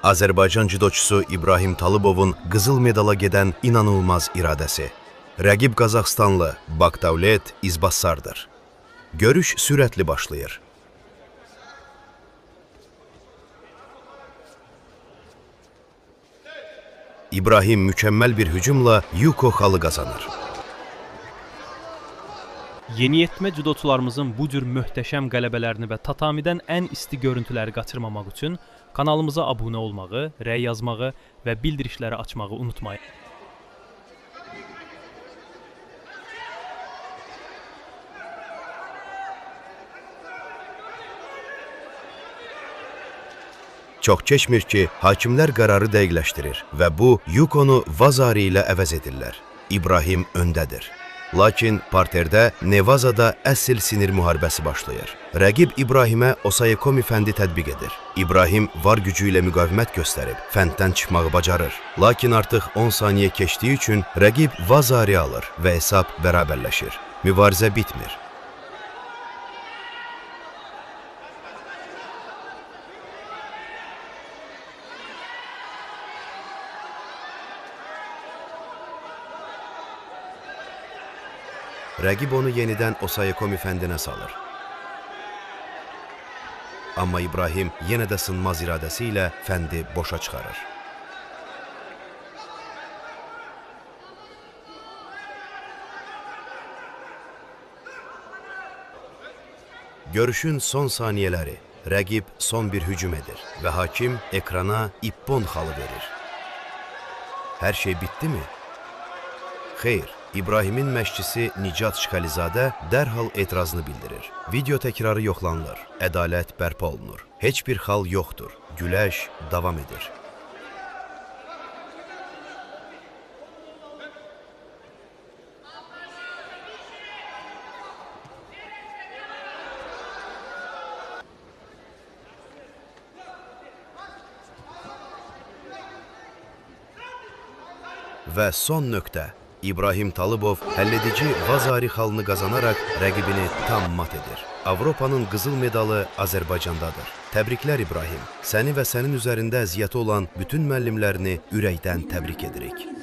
Azərbaycan judoçusu İbrahim Talıbovun qızıl medala gedən inanılmaz iradəsi. Rəqib Qazaxstanlı Bakdavlet İzbassardır. Görüş sürətli başlayır. İbrahim mükəmməl bir hücumla Yuko xalı qazanır. Yeniyetmə judoçularımızın bu cür möhtəşəm qələbələrini və tatamidən ən isti görüntüləri qaçırmamaq üçün kanalımıza abunə olmağı, rəy yazmağı və bildirişləri açmağı unutmayın. Çox keçmir ki, hakimlər qərarı dəqiqləşdirir və bu, Yukonu Vazari ilə əvəz edirlər. İbrahim öndədir. Lakin parterdə Nevazada əsl sinir müharibəsi başlayır. Rəqib İbrahimə Osayekomi fəndi tətbiq edir. İbrahim var gücü ilə müqavimət göstərib, fənddən çıxmağı bacarır. Lakin artıq 10 saniyə keçdiyi üçün rəqib Vazari alır və hesab bərabərləşir. Mübarizə bitmir. Rəqib onu yenidən Osayekomi fəndinə salır. Amma İbrahim yenə də sınmaz iradəsi ilə fəndi boşa çıxarır. Görüşün son saniyələri. Rəqib son bir hücum edir və hakim ekrana ippon xalı verir. Hər şey bitdimi? Xeyr. İbrahimin məşqçisi Nicat Şıxəlizadə dərhal etirazını bildirir. Video təkrarı yoxlanılır, ədalət bərpa olunur. Heç bir xal yoxdur, güləş davam edir. Və son nöqtə. İbrahim Talıbov həlledici Vazari xalını qazanaraq rəqibini tam mat edir. Avropanın qızıl medalı Azərbaycandadır. Təbriklər İbrahim. Səni və sənin üzərində əziyyəti olan bütün müəllimlərini ürəkdən təbrik edirik.